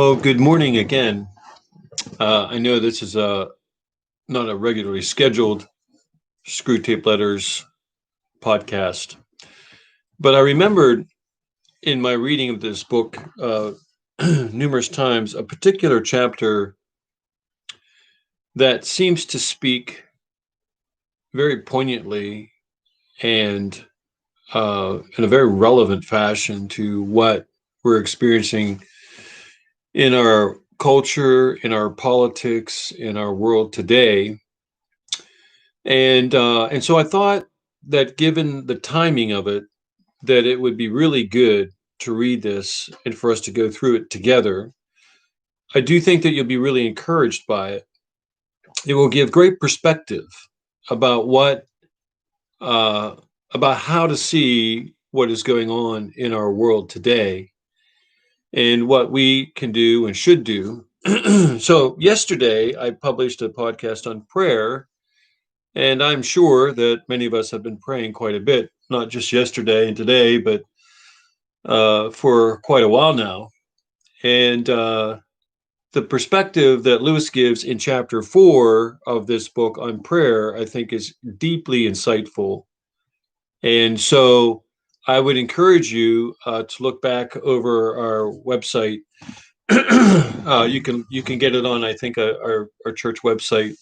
Oh, good morning again. I know this is not a regularly scheduled Screwtape Letters podcast, but I remembered in my reading of this book numerous times a particular chapter that seems to speak very poignantly and in a very relevant fashion to what we're experiencing in our culture, in our politics, in our world today. And so I thought that given the timing of it, that it would be really good to read this and for us to go through it together. I do think that you'll be really encouraged by it. It will give great perspective about what uh, about how to see what is going on in our world today and what we can do and should do. So yesterday I published a podcast on prayer. And I'm sure that many of us have been praying quite a bit, not just yesterday and today, but for quite a while now. And the perspective that Lewis gives in chapter 4 of this book on prayer, I think, is deeply insightful. And so I would encourage you to look back over our website. You can get it on, I think, our church website,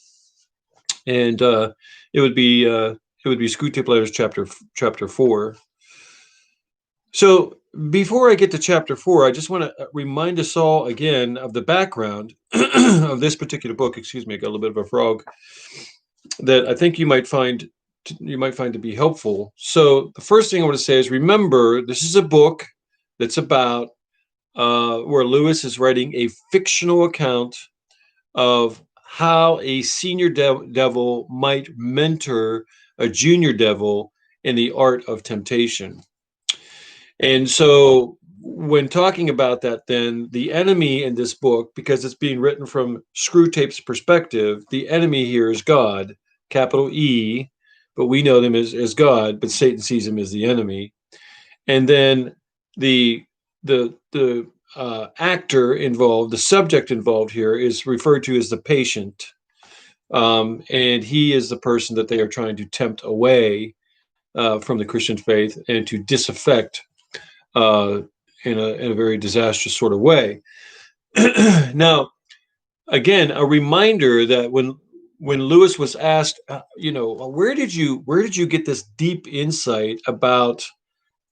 and it would be Screwtape Letters chapter 4. So before I get to chapter 4, I just want to remind us all again of the background of this particular book. Excuse me, I got a little bit of a frog that I think you might find to be helpful. So the first thing I want to say is, remember, this is a book that's about where Lewis is writing a fictional account of how a senior devil might mentor a junior devil in the art of temptation. And so, when talking about that, then the enemy in this book, because it's being written from Screwtape's perspective, the enemy here is God, capital E, but we know them as God, but Satan sees him as the enemy. And then the actor involved, the subject involved here, is referred to as the patient, and he is the person that they are trying to tempt away from the Christian faith and to disaffect uh, in a very disastrous sort of way. Now, again, a reminder that when Lewis was asked, where did you get this deep insight about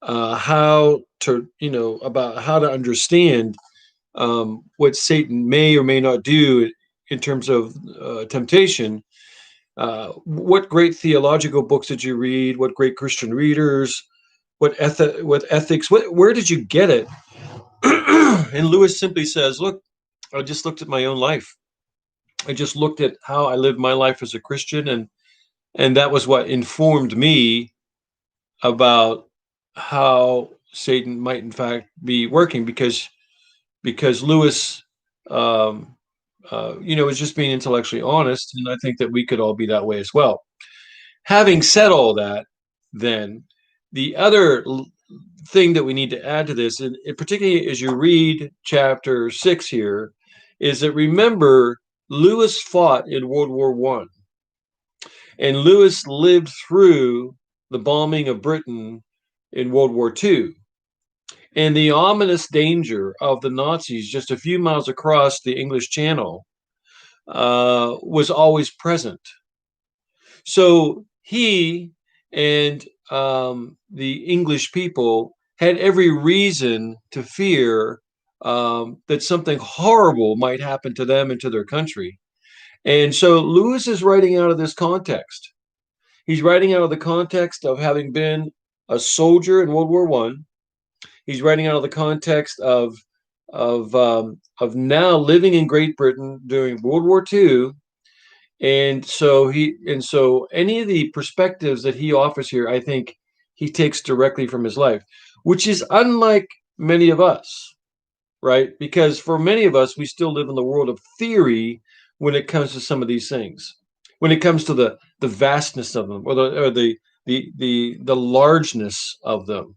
about how to understand what Satan may or may not do in terms of temptation. What great theological books did you read? What great Christian readers? What ethics? Where did you get it? And Lewis simply says, "Look, I just looked at my own life. I just looked at how I lived my life as a Christian, and that was what informed me about how Satan might in fact be working, because Lewis, is just being intellectually honest, and I think that we could all be that way as well. Having said all that, then the other thing that we need to add to this, and particularly as you read chapter 6 here, is that, remember, Lewis fought in World War I, and Lewis lived through the bombing of Britain in World War II. And the ominous danger of the Nazis just a few miles across the English Channel was always present. So he and the English people had every reason to fear that something horrible might happen to them and to their country. And so Lewis is writing out of this context. He's writing out of the context of having been a soldier in World War I. He's writing out of the context of now living in Great Britain during World War II. And so any of the perspectives that he offers here, I think he takes directly from his life, which is unlike many of us, right? Because for many of us, we still live in the world of theory when it comes to some of these things, when it comes to the vastness of them, or the largeness of them.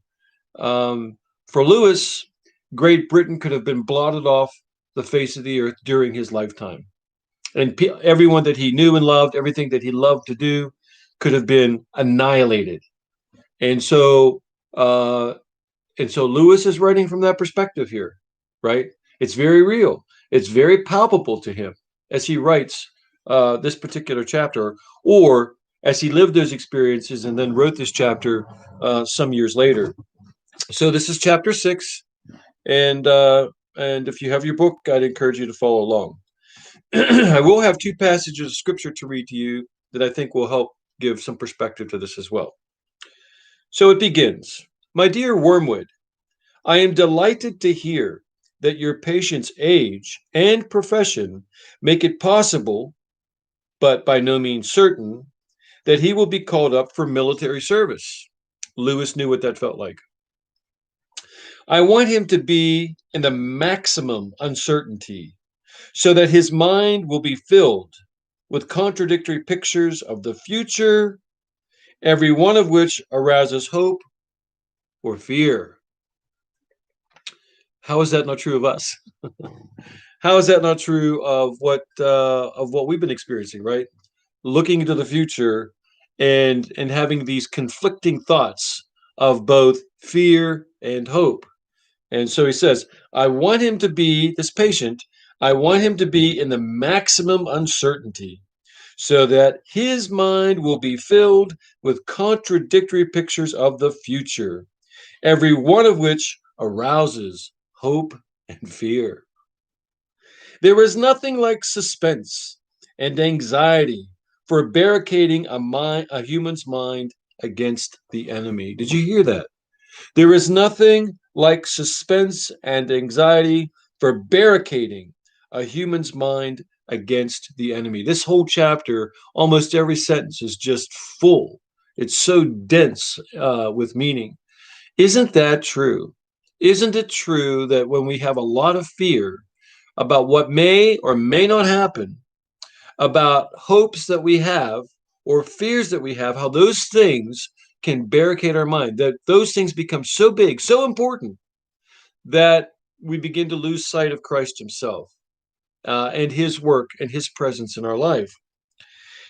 For Lewis, Great Britain could have been blotted off the face of the earth during his lifetime. And everyone that he knew and loved, everything that he loved to do, could have been annihilated. And so, uh, Lewis is writing from that perspective here, right? It's very real. It's very palpable to him as he writes this particular chapter, or as he lived those experiences and then wrote this chapter some years later. So this is chapter 6, and if you have your book, I'd encourage you to follow along. I will have 2 passages of scripture to read to you that I think will help give some perspective to this as well. So it begins. My dear Wormwood, I am delighted to hear that your patient's age and profession make it possible, but by no means certain, that he will be called up for military service. Lewis knew what that felt like. I want him to be in the maximum uncertainty so that his mind will be filled with contradictory pictures of the future, every one of which arouses hope or fear. How is that not true of us? How is that not true of what we've been experiencing, right? Looking into the future and having these conflicting thoughts of both fear and hope. And so he says, I want him to be, this patient, I want him to be in the maximum uncertainty so that his mind will be filled with contradictory pictures of the future, every one of which arouses hope and fear. There is nothing like suspense and anxiety for barricading a human's mind against the enemy. Did you hear that? There is nothing like suspense and anxiety for barricading a human's mind against the enemy. This whole chapter, almost every sentence is just full. It's so dense with meaning. Isn't that true? Isn't it true that when we have a lot of fear about what may or may not happen, about hopes that we have or fears that we have, how those things can barricade our mind, that those things become so big, so important, that we begin to lose sight of Christ himself and his work and his presence in our life.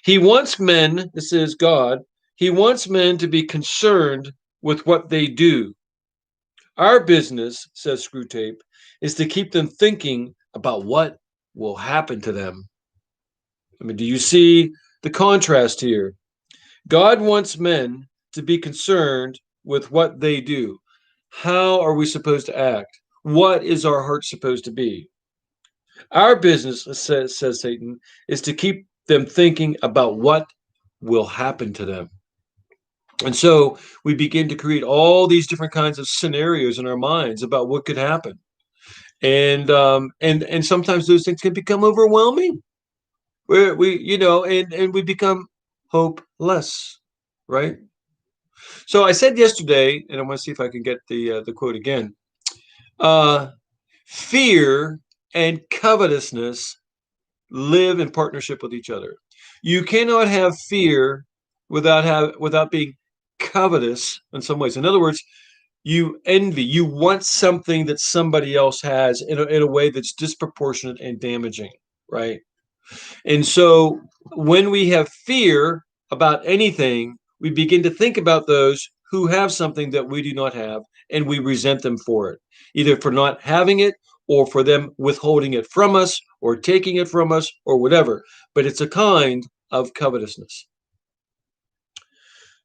He wants men, this is God, he wants men to be concerned with what they do. Our business, says Screwtape, is to keep them thinking about what will happen to them. I mean, do you see the contrast here? God wants men to be concerned with what they do. How are we supposed to act? What is our heart supposed to be? Our business, says Satan, is to keep them thinking about what will happen to them. And so we begin to create all these different kinds of scenarios in our minds about what could happen. And sometimes those things can become overwhelming. And we become hopeless, right? So I said yesterday, and I want to see if I can get the quote again. Fear and covetousness live in partnership with each other. You cannot have fear without being covetous in some ways. In other words, you envy, you want something that somebody else has in a way that's disproportionate and damaging, right? And so when we have fear about anything, we begin to think about those who have something that we do not have, and we resent them for it, either for not having it or for them withholding it from us or taking it from us or whatever. But it's a kind of covetousness.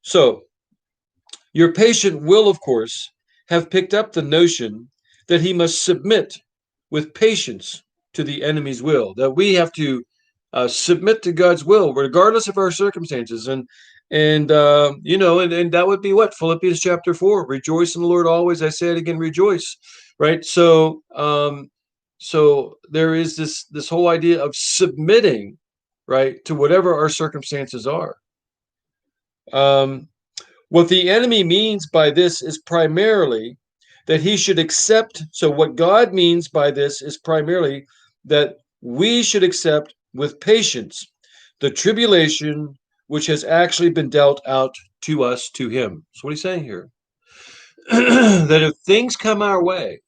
So your patient will, of course, have picked up the notion that he must submit with patience to the enemy's will, that we have to submit to God's will, regardless of our circumstances. And that would be what? Philippians chapter 4, rejoice in the Lord always. I say it again, rejoice, right? So there is this whole idea of submitting, right, to whatever our circumstances are. What the enemy means by this is primarily that he should accept. So what God means by this is primarily that we should accept with patience the tribulation which has actually been dealt out to us, to him. So what he's saying here, that if things come our way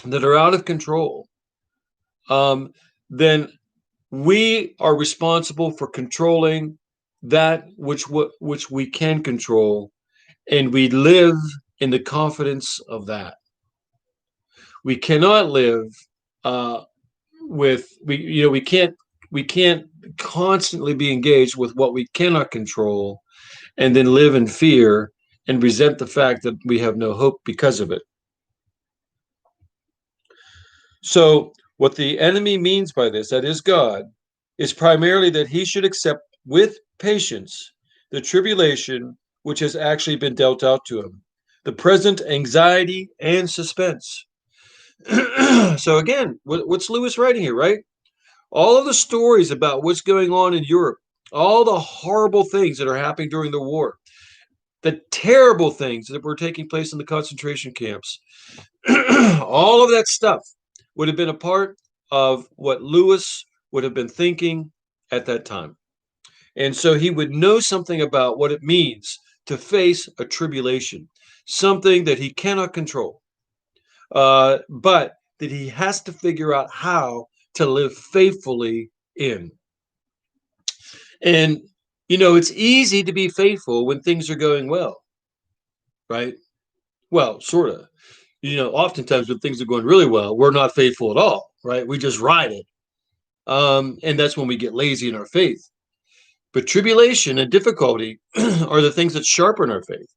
that are out of control, um, then we are responsible for controlling that which we can control, and we live in the confidence of that. We cannot live uh, with we can't constantly be engaged with what we cannot control and then live in fear and resent the fact that we have no hope because of it. So, what the enemy means by this, that is God, is primarily that he should accept with patience the tribulation which has actually been dealt out to him, the present anxiety and suspense. So, again, what's Lewis writing here, right? All of the stories about what's going on in Europe, all the horrible things that are happening during the war, the terrible things that were taking place in the concentration camps, all of that stuff would have been a part of what Lewis would have been thinking at that time. And so he would know something about what it means to face a tribulation, something that he cannot control, but that he has to figure out how to live faithfully in. And, it's easy to be faithful when things are going well, right? Well, sort of. Oftentimes when things are going really well, we're not faithful at all, right? We just ride it. And that's when we get lazy in our faith. But tribulation and difficulty are the things that sharpen our faith.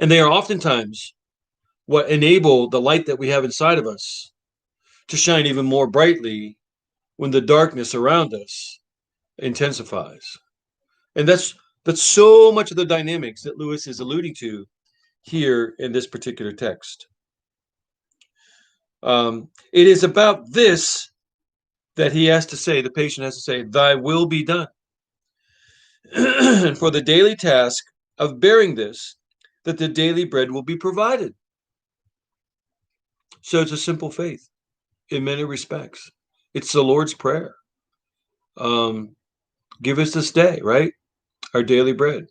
And they are oftentimes what enable the light that we have inside of us to shine even more brightly when the darkness around us intensifies. And that's so much of the dynamics that Lewis is alluding to here in this particular text. It is about this that he has to say, the patient has to say, thy will be done. And for the daily task of bearing this, that the daily bread will be provided. So it's a simple faith in many respects. It's the Lord's Prayer. Give us this day, right? Our daily bread.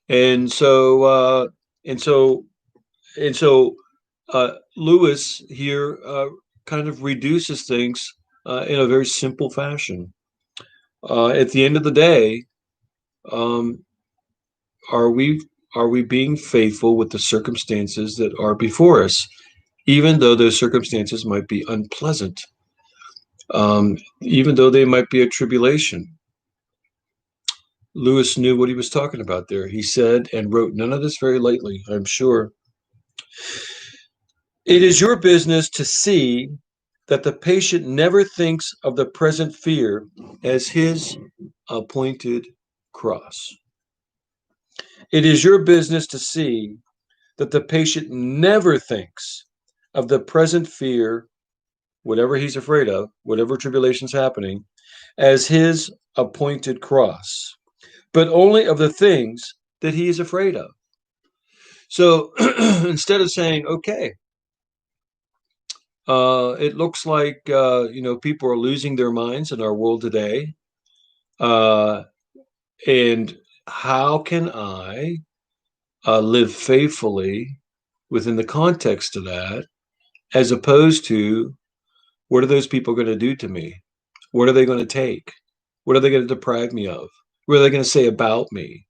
And so, and so, and so, Lewis here kind of reduces things in a very simple fashion. At the end of the day, um, are we being faithful with the circumstances that are before us, even though those circumstances might be unpleasant, even though they might be a tribulation? Lewis knew what he was talking about there. He said and wrote none of this very lightly, I'm sure. It is your business to see that the patient never thinks of the present fear as his appointed cross. It is your business to see that the patient never thinks of the present fear, whatever he's afraid of, whatever tribulation's happening, as his appointed cross, but only of the things that he is afraid of. So instead of saying, okay, it looks like people are losing their minds in our world today, and how can I live faithfully within the context of that, as opposed to what are those people going to do to me? What are they going to take? What are they going to deprive me of? What are they going to say about me?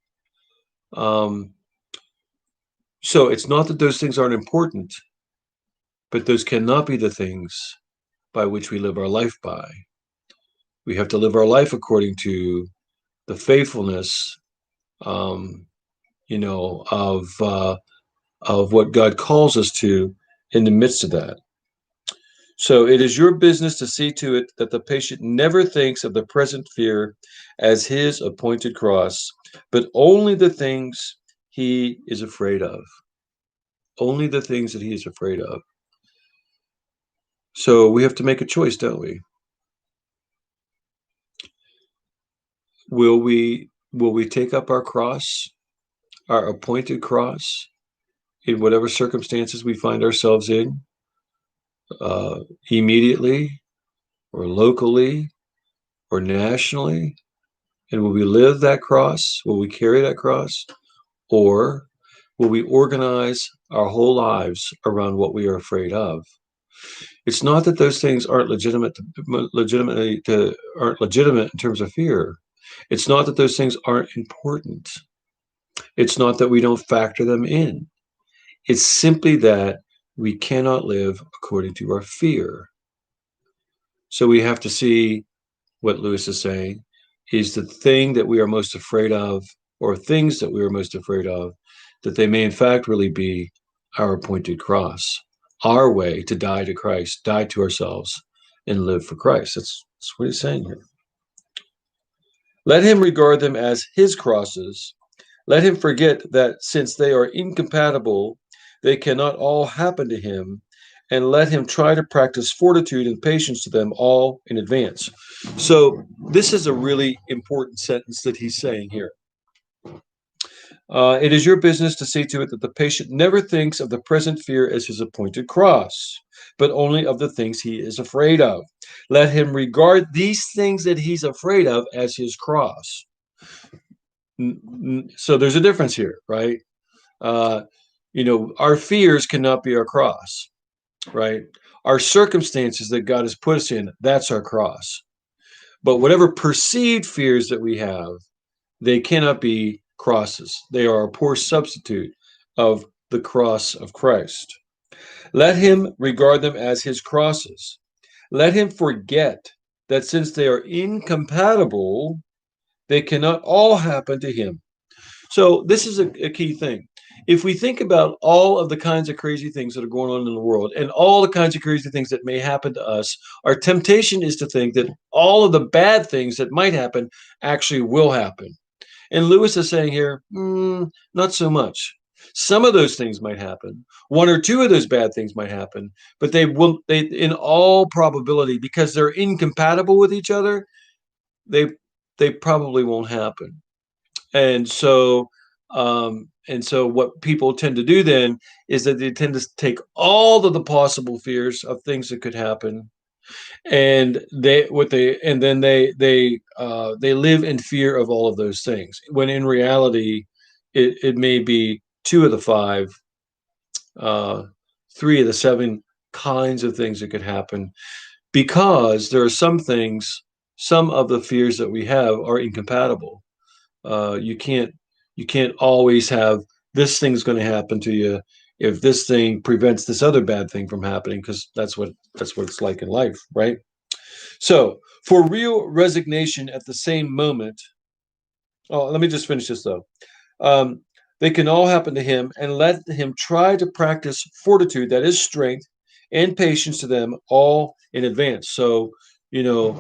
So it's not that those things aren't important, but those cannot be the things by which we live our life by. We have to live our life according to the faithfulness, of what God calls us to in the midst of that. So it is your business to see to it that the patient never thinks of the present fear as his appointed cross, but only the things he is afraid of. Only the things that he is afraid of. So we have to make a choice, don't we? Will we take up our cross, our appointed cross, in whatever circumstances we find ourselves in, immediately or locally or nationally? And will we live that cross? Will we carry that cross? Or will we organize our whole lives around what we are afraid of? It's not that those things aren't aren't legitimate in terms of fear. It's not that those things aren't important. It's not that we don't factor them in. It's simply that we cannot live according to our fear. So we have to see what Lewis is saying is the thing that we are most afraid of, or things that we are most afraid of, that they may in fact really be our appointed cross, our way to die to Christ, die to ourselves, and live for Christ. That's what he's saying here. Let him regard them as his crosses. Let him forget that since they are incompatible, they cannot all happen to him, and let him try to practice fortitude and patience to them all in advance. So, this is a really important sentence that he's saying here. It is your business to see to it that the patient never thinks of the present fear as his appointed cross, but only of the things he is afraid of. Let him regard these things that he's afraid of as his cross. So there's a difference here, right? Our fears cannot be our cross, right? Our circumstances that God has put us in, that's our cross. But whatever perceived fears that we have, they cannot be crosses. They are a poor substitute of the cross of Christ. Let him regard them as his crosses. Let him forget that since they are incompatible, they cannot all happen to him. So this is a key thing. If we think about all of the kinds of crazy things that are going on in the world and all the kinds of crazy things that may happen to us, our temptation is to think that all of the bad things that might happen actually will happen. And Lewis is saying here, not so much. Some of those things might happen. One or two of those bad things might happen, but they in all probability, because they're incompatible with each other, they probably won't happen. And so what people tend to do then is that they tend to take all of the possible fears of things that could happen, and they live in fear of all of those things, when in reality it may be two of the five, three of the seven kinds of things that could happen, because there are some of the fears that we have are incompatible. You can't always have this thing's going to happen to you if this thing prevents this other bad thing from happening, because that's what it's like in life, right? So for real resignation at the same moment. Oh, let me just finish this though. Um, they can all happen to him, and let him try to practice fortitude, that is strength, and patience to them all in advance. So, you know,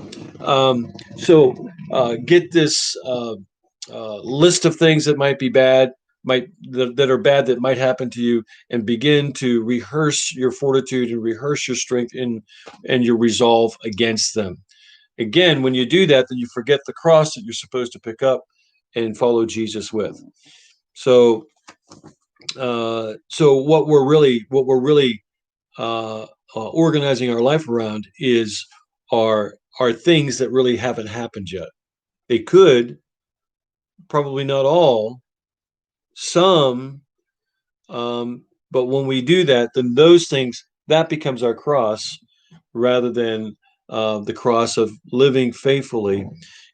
get this list of things that might be bad, that are bad, that might happen to you, and begin to rehearse your fortitude and rehearse your strength and your resolve against them. Again, when you do that, then you forget the cross that you're supposed to pick up and follow Jesus with. So, what we're really organizing our life around are things that really haven't happened yet. They could, probably not all, some, but when we do that, then those things, that becomes our cross, rather than the cross of living faithfully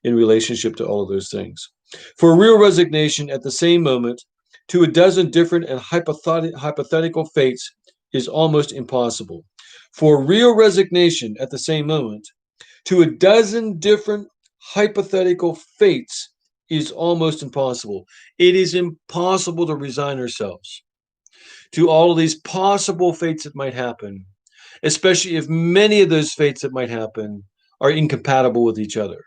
in relationship to all of those things. For real resignation at the same moment to a dozen different and hypothetical fates is almost impossible. For real resignation at the same moment to a dozen different hypothetical fates is almost impossible. It is impossible to resign ourselves to all of these possible fates that might happen, especially if many of those fates that might happen are incompatible with each other.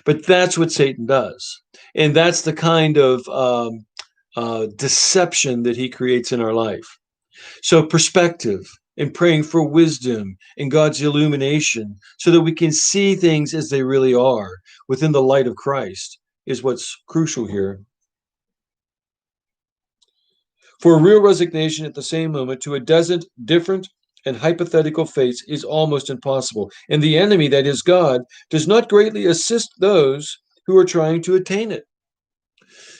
But that's what Satan does. And that's the kind of deception that he creates in our life. So, perspective and praying for wisdom and God's illumination so that we can see things as they really are within the light of Christ is what's crucial here. For real resignation at the same moment to a dozen different and hypothetical fates is almost impossible. And the enemy, that is God, does not greatly assist those who are trying to attain it.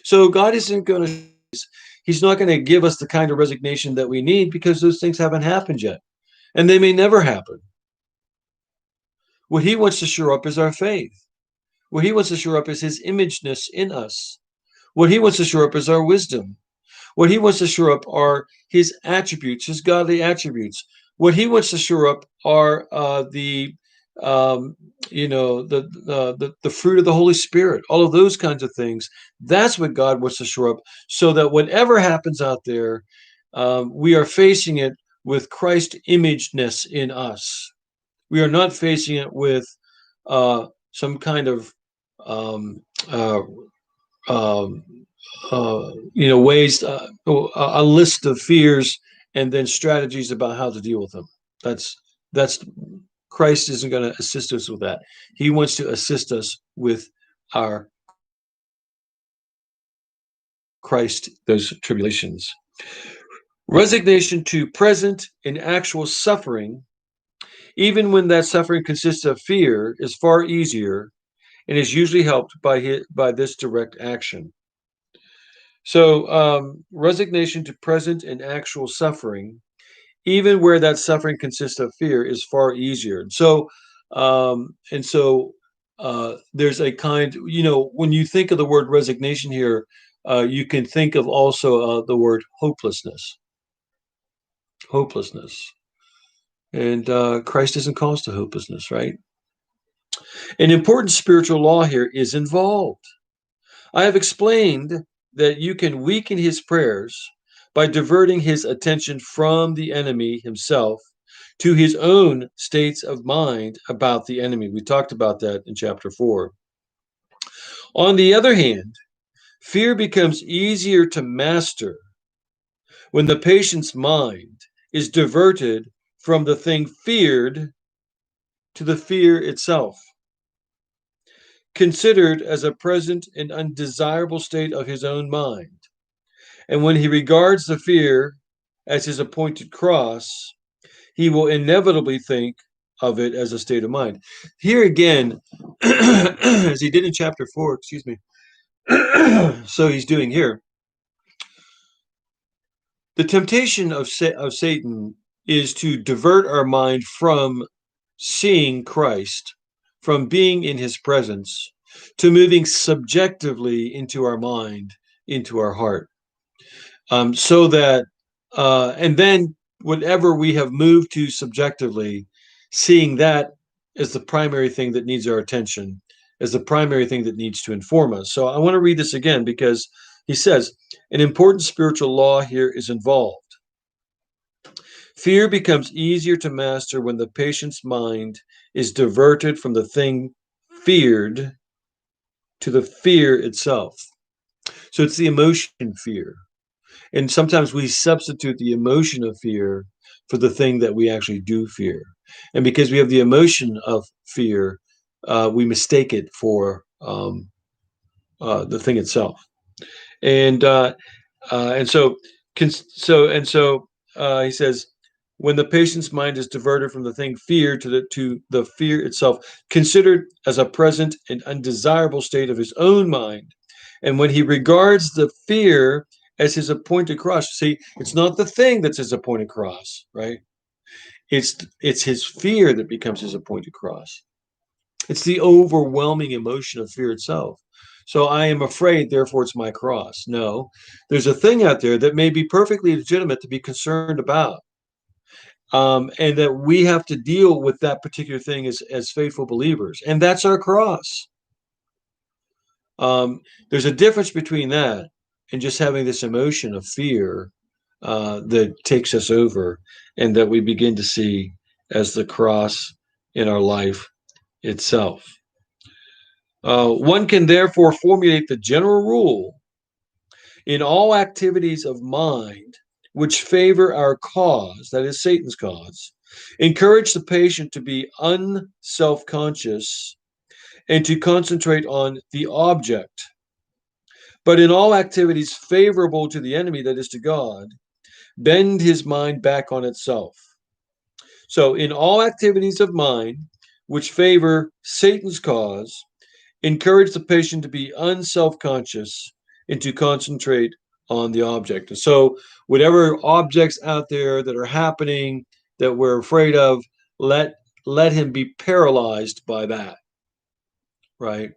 So God isn't going to, he's not going to give us the kind of resignation that we need, because those things haven't happened yet. and they may never happen. What he wants to shore up is our faith. What he wants to shore up is his imageness in us. What he wants to shore up is our wisdom. What he wants to shore up are his attributes, his godly attributes. What he wants to shore up are the the fruit of the Holy Spirit, all of those kinds of things. That's what God wants to shore up, so that whatever happens out there, we are facing it with Christ imageness in us. We are not facing it with some kind of um, uh, um, ways, a list of fears, and then strategies about how to deal with them. That's Christ isn't going to assist us with that. He wants to assist us with our Christ, those tribulations. Resignation to present and actual suffering, even when that suffering consists of fear, is far easier and is usually helped by this direct action. So, resignation to present and actual suffering, even where that suffering consists of fear, is far easier. And so there's a kind, when you think of the word resignation here, you can think of also the word hopelessness. Hopelessness. And Christ doesn't call us to hopelessness, right? An important spiritual law here is involved. I have explained that you can weaken his prayers by diverting his attention from the enemy himself to his own states of mind about the enemy. We talked about that in chapter 4. On the other hand, fear becomes easier to master when the patient's mind is diverted from the thing feared to the fear itself, considered as a present and undesirable state of his own mind. And when he regards the fear as his appointed cross, he will inevitably think of it as a state of mind. Here again, as he did in chapter 4, excuse me, so he's doing here. The temptation of Satan is to divert our mind from seeing Christ, from being in his presence, to moving subjectively into our mind, into our heart. So that, and then whatever we have moved to subjectively, seeing that as the primary thing that needs our attention, as the primary thing that needs to inform us. So I want to read this again, because he says, an important spiritual law here is involved. Fear becomes easier to master when the patient's mind is diverted from the thing feared to the fear itself. So it's the emotion fear. And sometimes we substitute the emotion of fear for the thing that we actually do fear. And because we have the emotion of fear, we mistake it for the thing itself. And so he says, when the patient's mind is diverted from the thing feared to the fear itself, considered as a present and undesirable state of his own mind, and when he regards the fear as his appointed cross. See, it's not the thing that's his appointed cross, right? It's his fear that becomes his appointed cross. It's the overwhelming emotion of fear itself. So I am afraid, therefore it's my cross. No, there's a thing out there that may be perfectly legitimate to be concerned about. And that we have to deal with that particular thing as faithful believers. And that's our cross. There's a difference between that and just having this emotion of fear that takes us over, and that we begin to see as the cross in our life itself. One can therefore formulate the general rule: in all activities of mind which favor our cause, that is Satan's cause, encourage the patient to be unself-conscious and to concentrate on the object. But in all activities favorable to the enemy, that is to God, bend his mind back on itself. So in all activities of mind which favor Satan's cause, encourage the patient to be unself-conscious and to concentrate on the object. And so whatever objects out there that are happening that we're afraid of, let let him be paralyzed by that, right?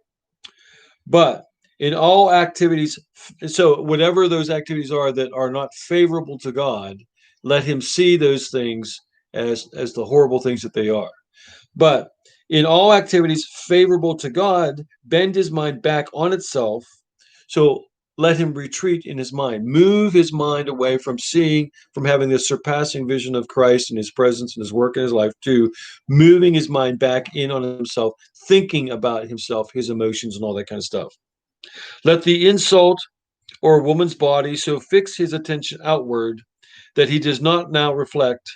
But in all activities, so whatever those activities are that are not favorable to God, let him see those things as the horrible things that they are. But in all activities favorable to God, bend his mind back on itself. So let him retreat in his mind, move his mind away from seeing, from having this surpassing vision of Christ and his presence and his work in his life, to moving his mind back in on himself, thinking about himself, his emotions, and all that kind of stuff. Let the insult or a woman's body so fix his attention outward that he does not now reflect,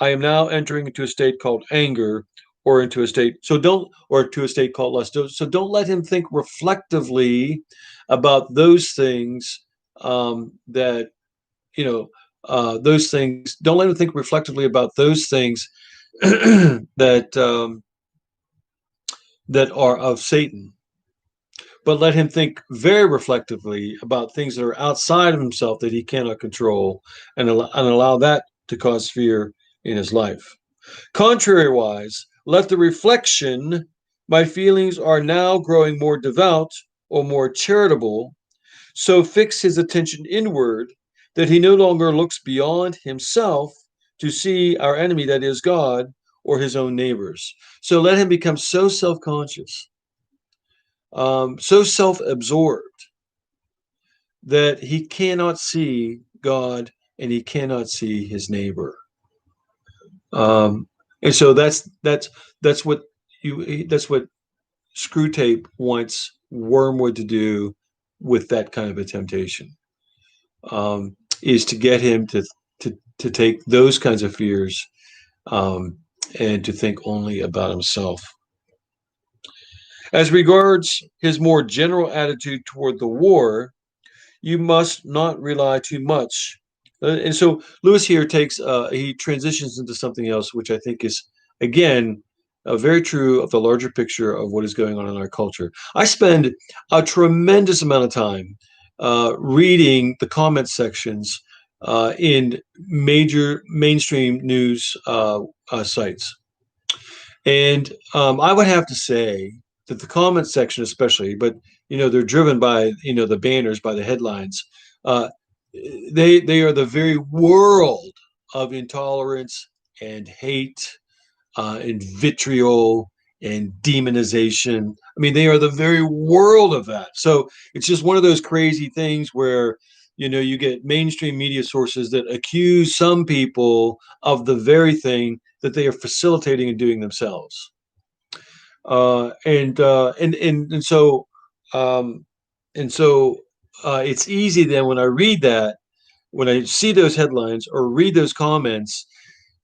I am now entering into a state called anger, or into a state, so don't, or to a state called lust. So don't let him think reflectively about those things, that, those things. Don't let him think reflectively about those things that that are of Satan, but let him think very reflectively about things that are outside of himself that he cannot control, and allow that to cause fear in his life. Contrariwise, let the reflection, my feelings are now growing more devout or more charitable, so fix his attention inward that he no longer looks beyond himself to see our enemy, that is God, or his own neighbors. So let him become so self conscious, so self absorbed, that he cannot see God and he cannot see his neighbor. Um, and so that's what that's what Screwtape wants Wormwood to do with that kind of a temptation, is to get him to take those kinds of fears, um, and to think only about himself. As regards his more general attitude toward the war, you must not rely too much. And so Lewis here he transitions into something else, which I think is, again, very true of the larger picture of what is going on in our culture. I spend a tremendous amount of time reading the comment sections in major mainstream news sites. And I would have to say that the comment section, especially, but they're driven by the banners, by the headlines. Uh, they are the very world of intolerance and hate, and vitriol and demonization. I mean, they are the very world of that. So it's just one of those crazy things where you get mainstream media sources that accuse some people of the very thing that they are facilitating and doing themselves. And so um, and so it's easy then, when I read that, when I see those headlines or read those comments,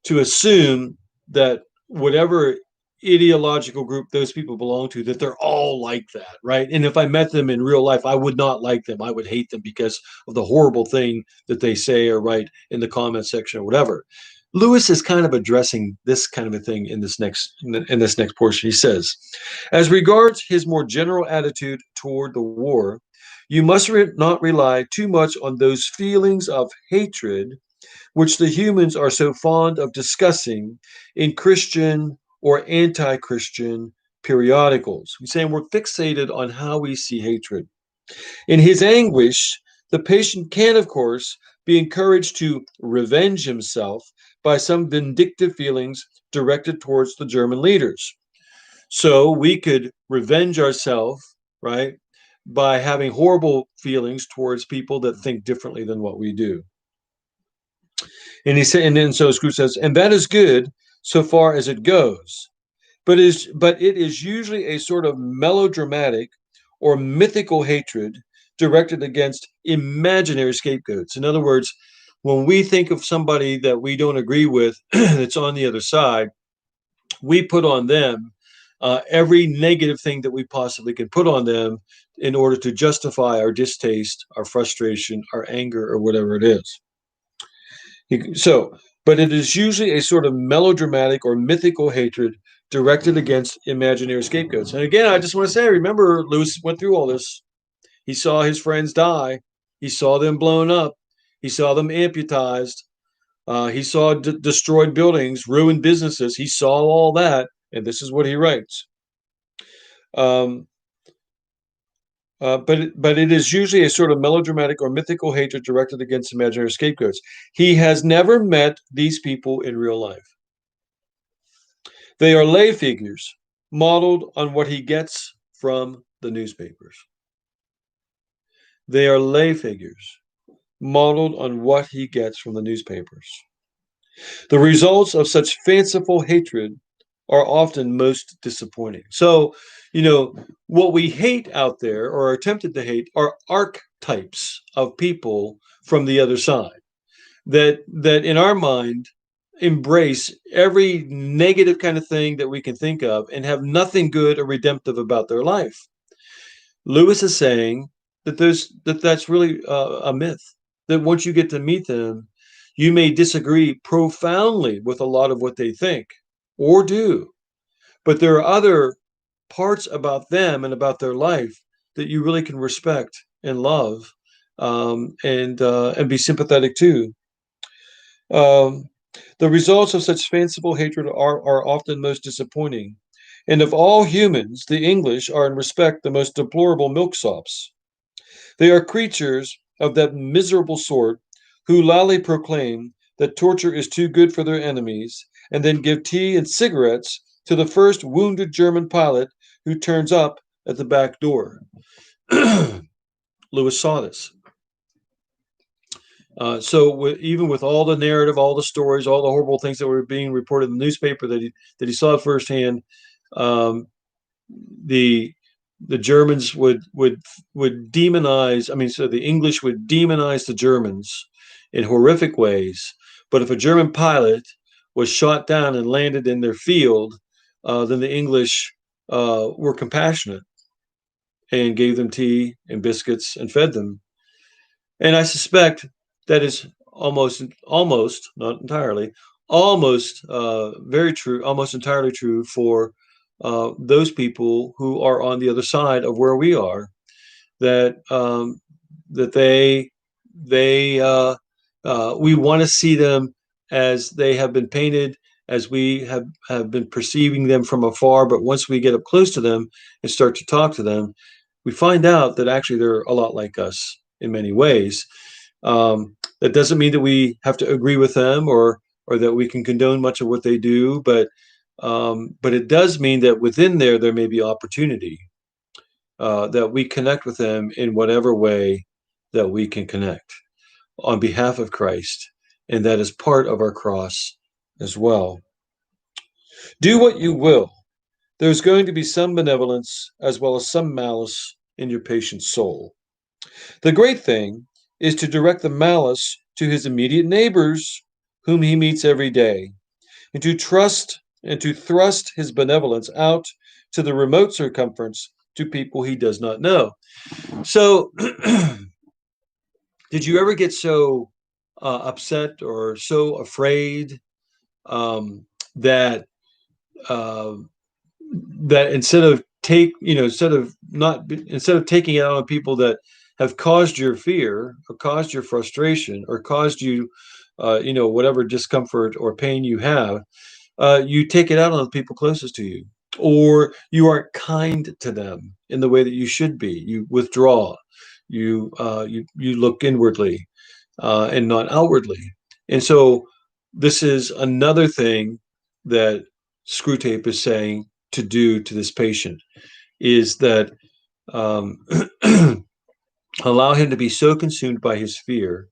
to assume that whatever ideological group those people belong to, that they're all like that, right? And if I met them in real life, I would not like them. I would hate them because of the horrible thing that they say or write in the comment section or whatever. Lewis is kind of addressing this kind of a thing in this next portion. He says, as regards his more general attitude toward the war, you must not rely too much on those feelings of hatred which the humans are so fond of discussing in Christian or anti Christian periodicals. He's saying we're fixated on how we see hatred. In his anguish, the patient can, of course, be encouraged to revenge himself by some vindictive feelings directed towards the German leaders. So we could revenge ourselves, right, by having horrible feelings towards people that think differently than what we do. And he said, and then so Screw says, and that is good so far as it goes, but it is usually a sort of melodramatic or mythical hatred directed against imaginary scapegoats. In other words, when we think of somebody that we don't agree with that's on the other side, we put on them every negative thing that we possibly can put on them in order to justify our distaste, our frustration, our anger, or whatever it is. So, but it is usually a sort of melodramatic or mythical hatred directed against imaginary scapegoats. And again, I just want to say, remember, Lewis went through all this. He saw his friends die. He saw them blown up. He saw them amputized. He saw destroyed buildings, ruined businesses. He saw all that, and this is what he writes. Um, but it is usually a sort of melodramatic or mythical hatred directed against imaginary scapegoats. He has never met these people in real life. They are lay figures modeled on what he gets from the newspapers. They are lay figures modeled on what he gets from the newspapers. The results of such fanciful hatred are often most disappointing. So, what we hate out there or are tempted to hate are archetypes of people from the other side that in our mind embrace every negative kind of thing that we can think of and have nothing good or redemptive about their life. Lewis is saying that's really a myth. That once you get to meet them, you may disagree profoundly with a lot of what they think or do, but there are other parts about them and about their life that you really can respect and love, and be sympathetic to. Um, the results of such fanciful hatred are often most disappointing. And of all humans, the English are in respect the most deplorable milksops. They are creatures of that miserable sort who loudly proclaim that torture is too good for their enemies, and then give tea and cigarettes to the first wounded German pilot who turns up at the back door. Lewis saw this. Even with all the narrative, all the stories, all the horrible things that were being reported in the newspaper that he saw firsthand, um, the the Germans would demonize. I mean, so the English would demonize the Germans in horrific ways. But if a German pilot was shot down and landed in their field, then the English were compassionate and gave them tea and biscuits and fed them. And I suspect that is almost, not entirely, almost very true, almost entirely true for those people who are on the other side of where we are. That that we want to see them as they have been painted, as we have been perceiving them from afar. But once we get up close to them and start to talk to them, we find out that actually they're a lot like us in many ways. That doesn't mean that we have to agree with them or that we can condone much of what they do, but it does mean that within there may be opportunity, that we connect with them in whatever way that we can connect on behalf of Christ, and that is part of our cross as well. Do what you will. There's going to be some benevolence as well as some malice in your patient's soul. The great thing is to direct the malice to his immediate neighbors, whom he meets every day, and to thrust his benevolence out to the remote circumference to people he does not know. So, did you ever get so upset or so afraid, that uh, that instead of taking it out on people that have caused your fear or caused your frustration or caused you, whatever discomfort or pain you have, you take it out on the people closest to you, or you aren't kind to them in the way that you should be. You withdraw. You look inwardly, and not outwardly. And so this is another thing that Screwtape is saying to do to this patient, is that um, allow him to be so consumed by his fear,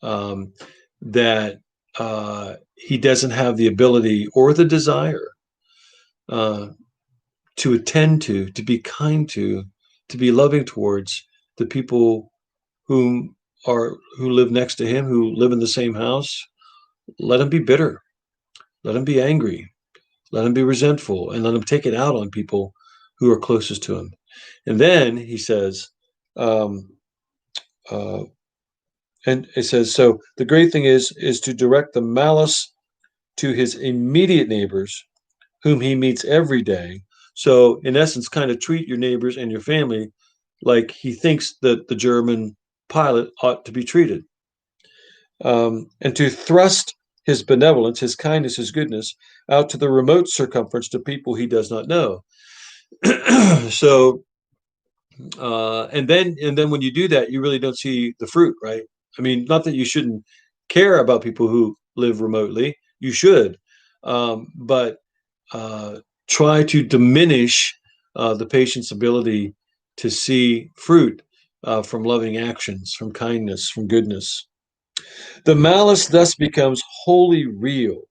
um, that he doesn't have the ability or the desire uh, to attend to be kind to be loving towards the people who live next to him, who live in the same house. Let him be bitter. Let him be angry. Let him be resentful, and let him take it out on people who are closest to him. And then he says, um, uh, and it says, so the great thing is to direct the malice to his immediate neighbors, whom he meets every day. So, in essence, kind of treat your neighbors and your family like he thinks that the German pilot ought to be treated. and to thrust his benevolence, his kindness, his goodness out to the remote circumference to people he does not know. So, and then when you do that, you really don't see the fruit, right? I mean, not that you shouldn't care about people who live remotely. You should, but uh, try to diminish the patient's ability to see fruit from loving actions, from kindness, from goodness. The malice thus becomes wholly real,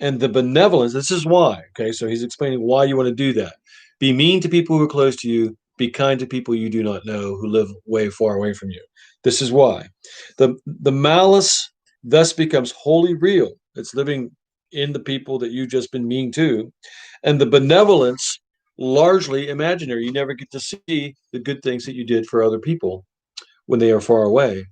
and the benevolence, this is why. Okay, so he's explaining why you want to do that. Be mean to people who are close to you, be kind to people you do not know who live way far away from you. This is why. The malice thus becomes wholly real. It's living in the people that you've just been mean to, and the benevolence largely imaginary. You never get to see the good things that you did for other people when they are far away.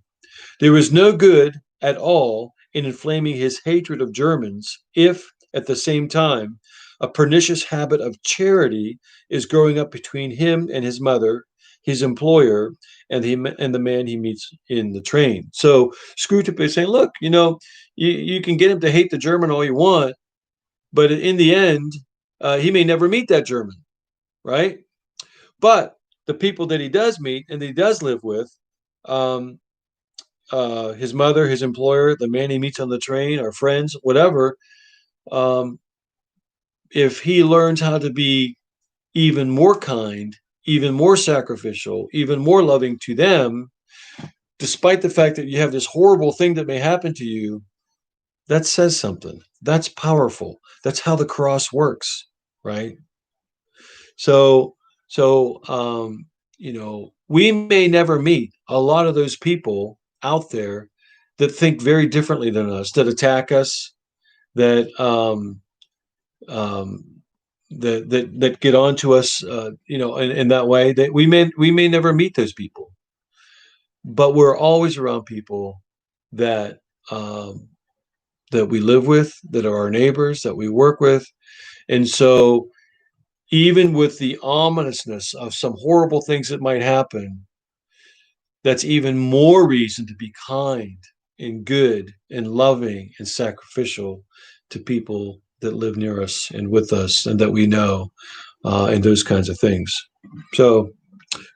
There is no good at all in inflaming his hatred of Germans if, at the same time, a pernicious habit of charity is growing up between him and his mother, his employer, and the man he meets in the train. So Screwtape is saying, look, you can get him to hate the German all you want, but in the end, he may never meet that German, right? But the people that he does meet and that he does live with, um, his mother, his employer, the man he meets on the train, our friends, whatever, um, if he learns how to be even more kind, even more sacrificial, even more loving to them, despite the fact that you have this horrible thing that may happen to you, that says something. That's powerful. That's how the cross works, right? So, so we may never meet a lot of those people out there that think very differently than us, that attack us, that um, that get on to us, in that way. That we may never meet those people, but we're always around people that um, that we live with, that are our neighbors, that we work with, and so even with the ominousness of some horrible things that might happen, that's even more reason to be kind and good and loving and sacrificial to people that live near us and with us and that we know, and those kinds of things. So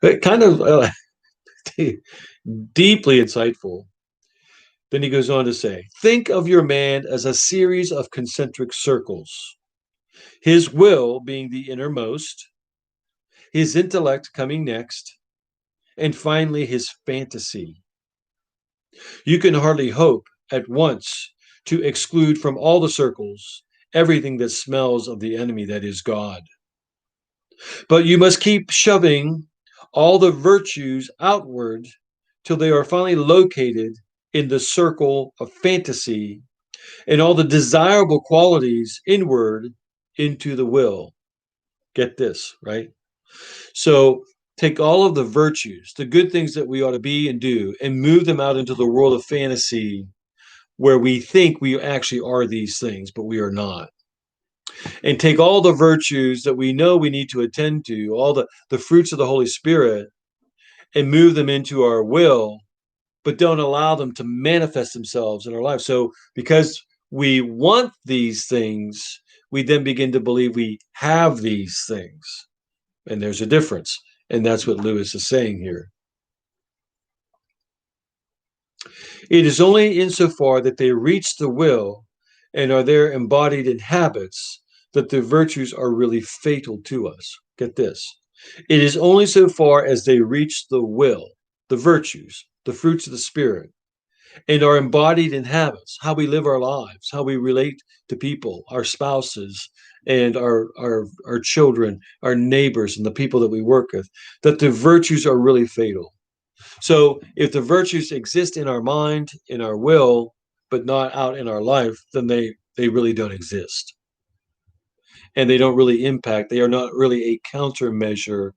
it kind of deeply insightful. Then he goes on to say, think of your man as a series of concentric circles, his will being the innermost, his intellect coming next, and finally his fantasy. You can hardly hope at once to exclude from all the circles everything that smells of the enemy that is God. But you must keep shoving all the virtues outward till they are finally located in the circle of fantasy, and all the desirable qualities inward into the will. Get this, right? So take all of the virtues, the good things that we ought to be and do, and move them out into the world of fantasy where we think we actually are these things, but we are not. And take all the virtues that we know we need to attend to, all the fruits of the Holy Spirit, and move them into our will, but don't allow them to manifest themselves in our lives. So because we want these things, we then begin to believe we have these things. And there's a difference. And that's what Lewis is saying here. It is only insofar that they reach the will and are there embodied in habits that the virtues are really fatal to us. Get this. It is only so far as they reach the will, the virtues, the fruits of the Spirit, and are embodied in habits, how we live our lives, how we relate to people, our spouses, and our children, our neighbors, and the people that we work with, that the virtues are really fatal. So if the virtues exist in our mind, in our will, but not out in our life, then they really don't exist. And they don't really impact, they are not really a countermeasure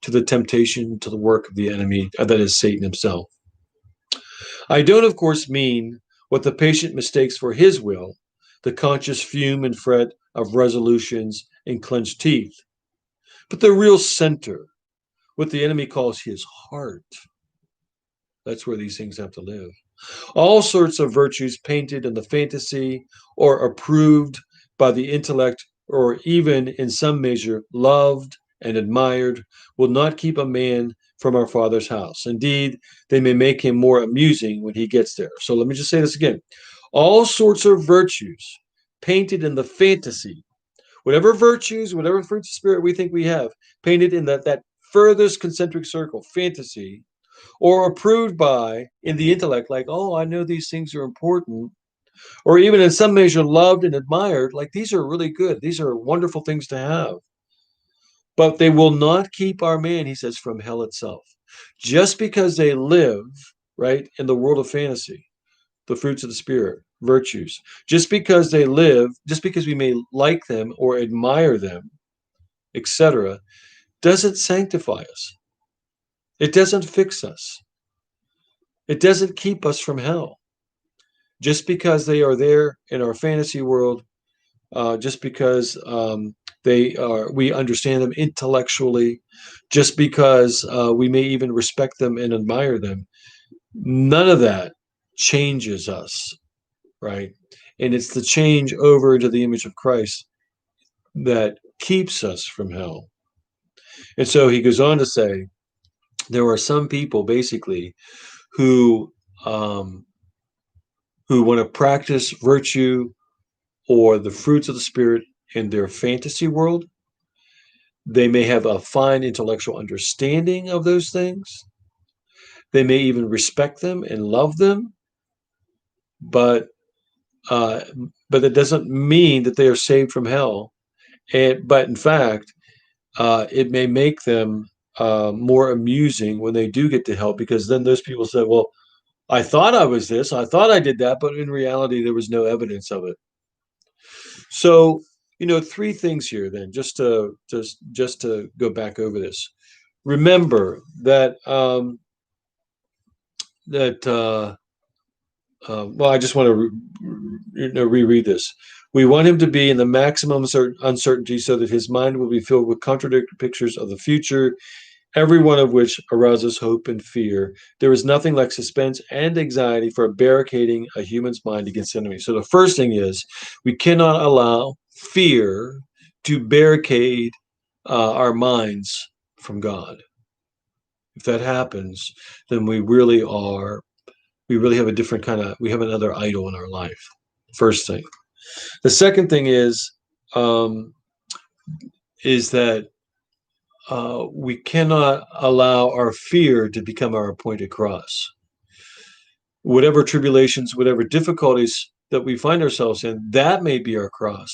to the temptation, to the work of the enemy, that is Satan himself. I don't, of course, mean what the patient mistakes for his will, the conscious fume and fret of resolutions and clenched teeth, but the real center, what the enemy calls his heart. That's where these things have to live. All sorts of virtues painted in the fantasy or approved by the intellect, or even in some measure loved and admired, will not keep a man from our Father's house. Indeed, they may make him more amusing when he gets there. So let me just say this again. All sorts of virtues painted in the fantasy, whatever virtues, whatever fruits of spirit we think we have, painted in that furthest concentric circle, fantasy, or approved by in the intellect, like, oh, I know these things are important, or even in some measure loved and admired, like these are really good. These are wonderful things to have. But they will not keep our man, he says, from hell itself. Just because they live, right, in the world of fantasy, the fruits of the spirit, virtues, just because they live, just because we may like them or admire them, etc., doesn't sanctify us. It doesn't fix us. It doesn't keep us from hell. Just because they are there in our fantasy world, just because we understand them intellectually, just because we may even respect them and admire them, none of that changes us, right? And it's the change over into the image of Christ that keeps us from hell. And so he goes on to say, there are some people basically who um, who want to practice virtue or the fruits of the spirit in their fantasy world. They may have a fine intellectual understanding of those things. They may even respect them and love them, but uh, but that doesn't mean that they are saved from hell. But in fact, it may make them more amusing when they do get to hell, because then those people say, "Well, I thought I was this, I thought I did that, but in reality, there was no evidence of it." So, three things here. Then, just to go back over this. Remember that that well, I just want to reread this. We want him to be in the maximum uncertainty so that his mind will be filled with contradictory pictures of the future, every one of which arouses hope and fear. There is nothing like suspense and anxiety for barricading a human's mind against the enemy. So the first thing is, we cannot allow fear to barricade our minds from God. If that happens, then we really have a different we have another idol in our life. First thing. The second thing um, is that we cannot allow our fear to become our appointed cross. Whatever tribulations, whatever difficulties that we find ourselves in, that may be our cross.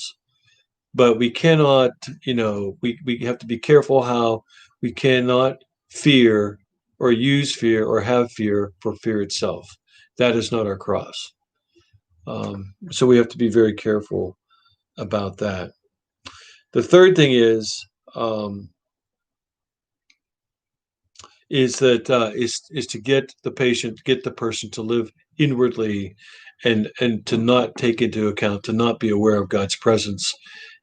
But we cannot, we have to be careful how we cannot fear or use fear or have fear for fear itself. That is not our cross. So we have to be very careful about that. The third thing um, is to get the person to live inwardly, and to not take into account, to not be aware of God's presence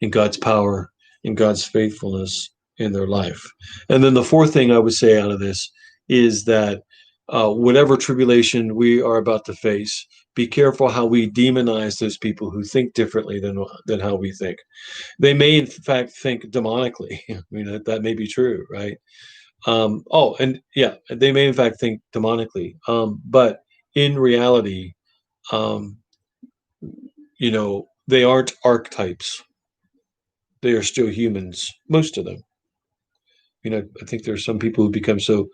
and God's power and God's faithfulness in their life. And then the fourth thing I would say out of this is that whatever tribulation we are about to face, be careful how we demonize those people who think differently than how we think. They may in fact think demonically. I mean, that may be true, right? And yeah, they may in fact think demonically, but in reality, um, they aren't archetypes. They are still humans, most of them. I think there are some people who become so,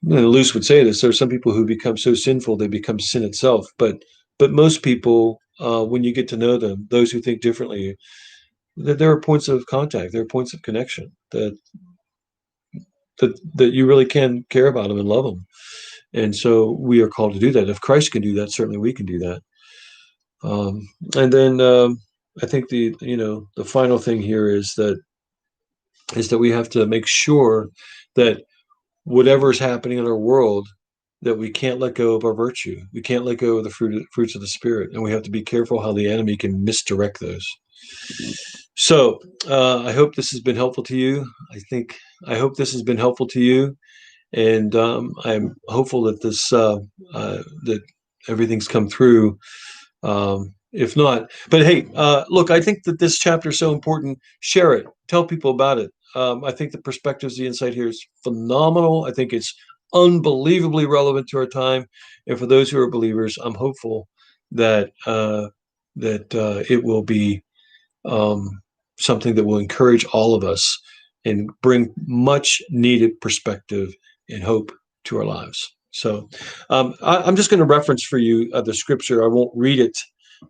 Luce would say this, there are some people who become so sinful, they become sin itself. But most people, when you get to know them, those who think differently, there are points of contact, there are points of connection that you really can care about them and love them. And so we are called to do that. If Christ can do that, certainly we can do that. And then I think the final thing here is that we have to make sure that whatever is happening in our world, that we can't let go of our virtue. We can't let go of the fruits of the Spirit, and we have to be careful how the enemy can misdirect those. So I hope this has been helpful to you. I hope this has been helpful to you. And I'm hopeful that this that everything's come through. If not, but hey, look, I think that this chapter is so important. Share it, tell people about it. I think the perspectives, the insight here is phenomenal. I think it's unbelievably relevant to our time. And for those who are believers, I'm hopeful that it will be something that will encourage all of us and bring much needed perspective and hope to our lives. So I'm just going to reference for you the scripture. I won't read it,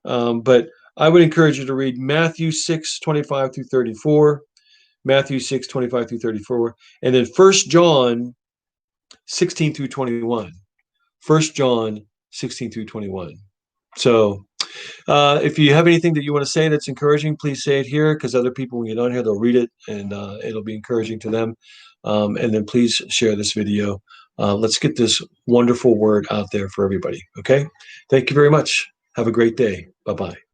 but I would encourage you to read Matthew 6:25 through 34, Matthew 6:25 through 34, and then 1 John 16 through 21. 1 John 16 through 21. So if you have anything that you want to say that's encouraging, please say it here, because other people, when you get on here, they'll read it, and it'll be encouraging to them. And then please share this video. Let's get this wonderful word out there for everybody. Okay? Thank you very much. Have a great day. Bye-bye.